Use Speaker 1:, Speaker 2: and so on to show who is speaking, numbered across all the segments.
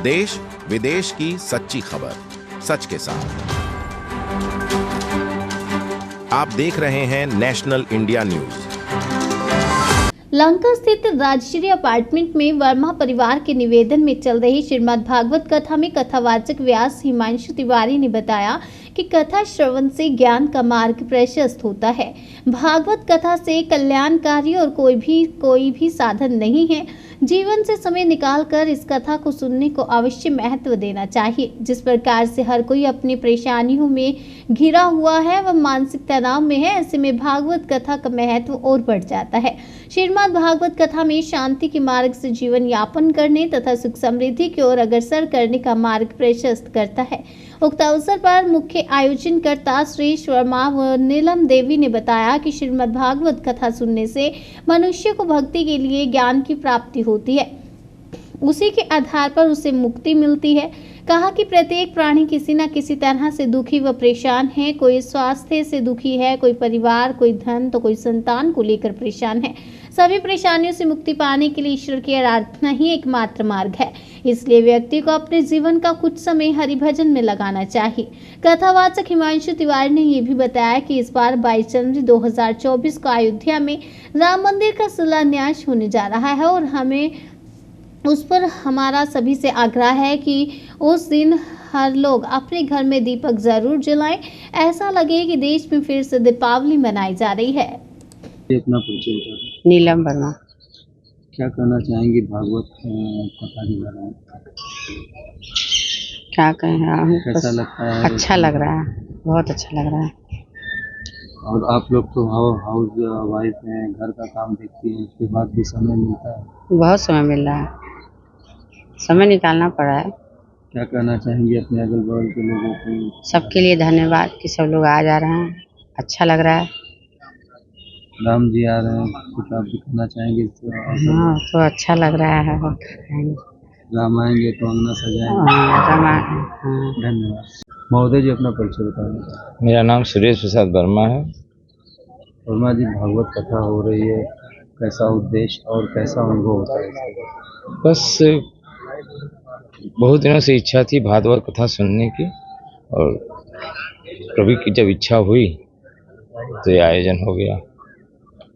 Speaker 1: देश विदेश की सच्ची खबर सच के साथ। आप देख रहे हैं नेशनल इंडिया न्यूज।
Speaker 2: लंका स्थित राजश्री अपार्टमेंट में वर्मा परिवार के निवेदन में चल रही श्रीमद् भागवत कथा में कथावाचक व्यास हिमांशु तिवारी ने बताया कि कथा श्रवण से ज्ञान का मार्ग प्रशस्त होता है। भागवत कथा से कल्याणकारी और कोई भी साधन नहीं है। जीवन से समय निकालकर इस कथा को सुनने को अवश्य महत्व देना चाहिए। जिस प्रकार से हर कोई अपनी परेशानियों में घिरा हुआ है व मानसिक तनाव में है, ऐसे में भागवत कथा का महत्व और बढ़ जाता है। श्रीमद् भागवत कथा में शांति के मार्ग से जीवन यापन करने तथा सुख समृद्धि की ओर अग्रसर करने का मार्ग प्रशस्त करता है। उक्त अवसर पर मुख्य आयोजनकर्ता श्री वर्मा व नीलम देवी ने बताया कि श्रीमद् भागवत कथा सुनने से मनुष्य को भक्ति के लिए ज्ञान की प्राप्ति होती है, उसी के आधार पर उसे मुक्ति मिलती है। कहा कि प्रत्येक प्राणी किसी न किसी तरह से दुखी व परेशान है। कोई स्वास्थ्य से दुखी है, कोई परिवार, कोई धन तो कोई संतान को लेकर परेशान है। सभी परेशानियों से मुक्ति पाने के लिए ईश्वर की आराधना ही एकमात्र मार्ग है। इसलिए व्यक्ति को अपने जीवन का कुछ समय हरिभजन में लगाना चाहिए। कथावाचक हिमांशु तिवारी ने यह भी बताया कि इस बार 22 जनवरी 2024 को अयोध्या में राम मंदिर का शिलान्यास होने जा रहा है और उस पर हमारा सभी से आग्रह है कि उस दिन हर लोग अपने घर में दीपक जरूर जलाएं। ऐसा लगे कि देश में फिर से दीपावली मनाई जा रही है।
Speaker 3: अपना परिचय बता।
Speaker 4: नीलम वर्मा।
Speaker 3: क्या कहना चाहेंगे भागवत कथा के बारे में?
Speaker 4: क्या कहें,
Speaker 3: कैसा लगता है?
Speaker 4: अच्छा लग रहा है, बहुत अच्छा लग रहा है।
Speaker 3: और आप लोग तो हाउस वाइफ हैं, घर का काम देखती हैं, उसके बाद भी समय मिलता है?
Speaker 4: बहुत समय मिल रहा है, समय निकालना पड़ा है।
Speaker 3: क्या कहना चाहेंगे अपने अगल बगल के लोगों को?
Speaker 4: सबके लिए धन्यवाद कि सब लोग आ जा रहे हैं, अच्छा लग रहा है।
Speaker 3: राम जी आ रहे हैं, कुछ आप भी कहना चाहेंगे?
Speaker 4: हाँ, तो अच्छा लग रहा है।
Speaker 3: राम आएंगे तो अंगना सजाएंगे।
Speaker 4: हाँ।
Speaker 3: धन्यवाद। महोदय जी, अपना परिचय बताएं।
Speaker 5: मेरा नाम सुरेश प्रसाद वर्मा है।
Speaker 3: वर्मा जी, भागवत कथा हो रही है, कैसा उद्देश्य और कैसा अनुभव होता है इसका?
Speaker 5: बस बहुत दिनों से इच्छा थी भागवत कथा सुनने की, और कभी की जब इच्छा हुई तो ये आयोजन हो गया।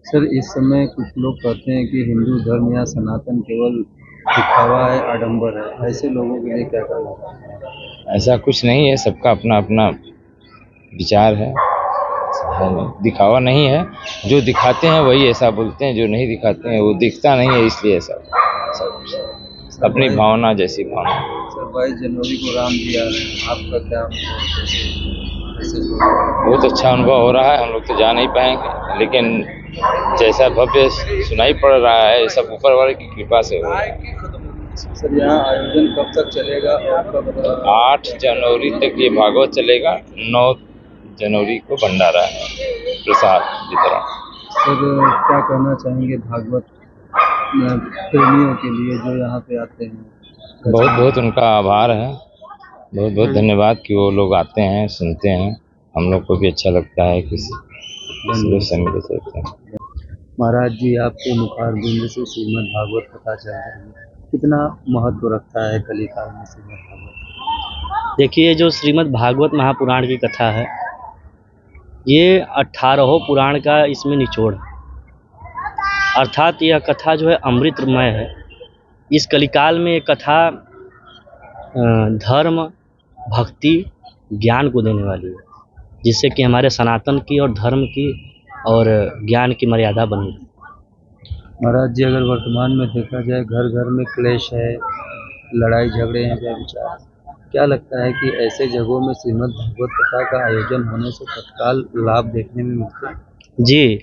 Speaker 3: सर, इस समय कुछ लोग कहते हैं कि हिंदू धर्म या सनातन केवल दिखावा है, आडंबर है। ऐसे लोगों के लिए क्या कहना है?
Speaker 5: ऐसा कुछ नहीं है, सबका अपना अपना विचार है। दिखावा नहीं है, जो दिखाते हैं वही ऐसा बोलते हैं, जो नहीं दिखाते हैं वो दिखता नहीं है, इसलिए ऐसा सब अपनी भावना जैसी भावना।
Speaker 3: सर, 22 जनवरी को राम जी आ रहे हैं, आपका क्या
Speaker 5: बहुत अच्छा अनुभव हो रहा है। हम लोग तो जा नहीं पाएंगे, लेकिन जैसा भव्य सुनाई पड़ रहा है, सब ऊपर वाले की कृपा से हो रहा है।
Speaker 3: सर, यहाँ आयोजन कब तक चलेगा और कब?
Speaker 5: 8 जनवरी तक ये भागवत चलेगा। 9 जनवरी को भंडारा है, प्रसाद वितरण।
Speaker 3: सर, क्या कहना चाहेंगे भागवत प्रेमियों के लिए जो यहाँ पे आते हैं?
Speaker 5: बहुत बहुत उनका आभार है, बहुत बहुत धन्यवाद कि वो लोग आते हैं, सुनते हैं। हम लोग को भी अच्छा लगता है कि लोग सम्मिलित होते हैं।
Speaker 3: महाराज जी, आपके मुखारबिंद से श्रीमद् भागवत कथा चल रही है, कितना महत्व रखता है कलिकाल में श्रीमद् भागवत?
Speaker 6: देखिए, जो श्रीमद् भागवत महापुराण की कथा है, ये 18 पुराण का इसमें निचोड़ है। अर्थात यह कथा जो है अमृतमय है। इस कलिकाल में ये कथा धर्म, भक्ति, ज्ञान को देने वाली है, जिससे कि हमारे सनातन की और धर्म की और ज्ञान की मर्यादा बनी।
Speaker 3: महाराज जी, अगर वर्तमान में देखा जाए, घर घर में क्लेश है, लड़ाई झगड़े हैं, व्यभिचार, क्या लगता है कि ऐसे जगहों में श्रीमद् भागवत कथा का आयोजन होने से तत्काल लाभ देखने में मिलता है?
Speaker 6: जी,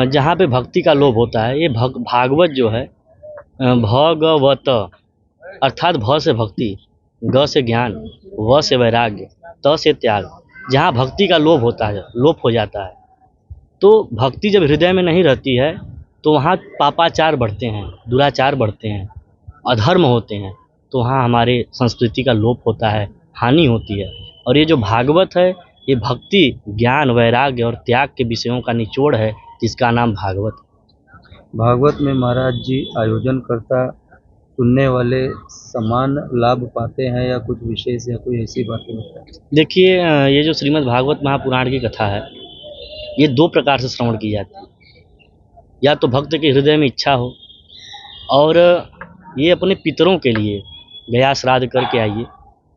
Speaker 6: जहाँ पे भक्ति का लोभ होता है, ये भागवत जो है, भगवत अर्थात भ से भक्ति, ग से ज्ञान, व से वैराग्य, त से त्याग। जहाँ भक्ति का लोभ होता है, लोप हो जाता है, तो भक्ति जब हृदय में नहीं रहती है तो वहाँ पापाचार बढ़ते हैं, दुराचार बढ़ते हैं, अधर्म होते हैं, तो वहाँ हमारे संस्कृति का लोप होता है, हानि होती है। और ये जो भागवत है, ये भक्ति, ज्ञान, वैराग्य और त्याग के विषयों का निचोड़ है, जिसका नाम भागवत।
Speaker 3: भागवत में महाराज जी आयोजनकर्ता सुनने वाले समान लाभ पाते हैं या कुछ विशेष या कोई ऐसी बातें बताएं?
Speaker 6: देखिए ये जो श्रीमद् भागवत महापुराण की कथा है, ये दो प्रकार से श्रवण की जाती है। या तो भक्त के हृदय में इच्छा हो और ये अपने पितरों के लिए गया श्राद्ध करके आइए,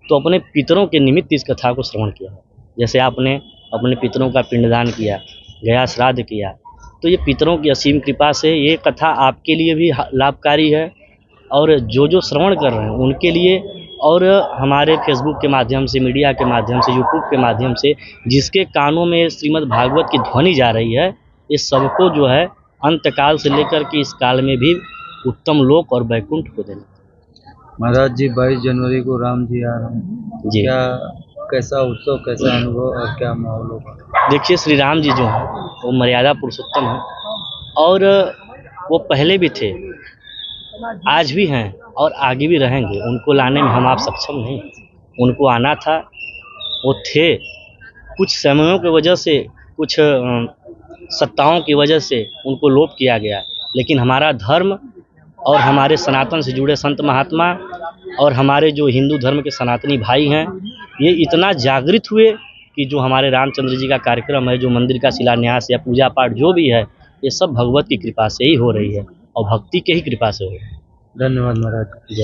Speaker 6: तो अपने पितरों के निमित्त इस कथा को श्रवण किया। जैसे आपने अपने पितरों का पिंडदान किया, गया श्राद्ध किया, तो ये पितरों की असीम कृपा से ये कथा आपके लिए भी लाभकारी है और जो श्रवण कर रहे हैं उनके लिए, और हमारे फेसबुक के माध्यम से, मीडिया के माध्यम से, यूट्यूब के माध्यम से जिसके कानों में श्रीमद् भागवत की ध्वनि जा रही है, ये सबको जो है अंतकाल से लेकर के इस काल में भी उत्तम लोक और वैकुंठ को देना।
Speaker 3: महाराज जी 22 जनवरी को राम जी आ रहे हैं
Speaker 6: जी।
Speaker 3: क्या कैसा उत्सव, कैसा अनुभव और क्या माहौल होगा?
Speaker 6: देखिए श्री राम जी जो हैं वो मर्यादा पुरुषोत्तम हैं और वो पहले भी थे, आज भी हैं और आगे भी रहेंगे। उनको लाने में हम आप सक्षम नहीं। उनको आना था, वो थे, कुछ समयों की वजह से, कुछ सत्ताओं की वजह से उनको लोप किया गया, लेकिन हमारा धर्म और हमारे सनातन से जुड़े संत महात्मा और हमारे जो हिंदू धर्म के सनातनी भाई हैं, ये इतना जागृत हुए कि जो हमारे रामचंद्र जी का कार्यक्रम है, जो मंदिर का शिलान्यास या पूजा पाठ जो भी है, ये सब भगवत की कृपा से ही हो रही है और भक्ति के ही कृपा से हो रही है।
Speaker 3: धन्यवाद महाराज।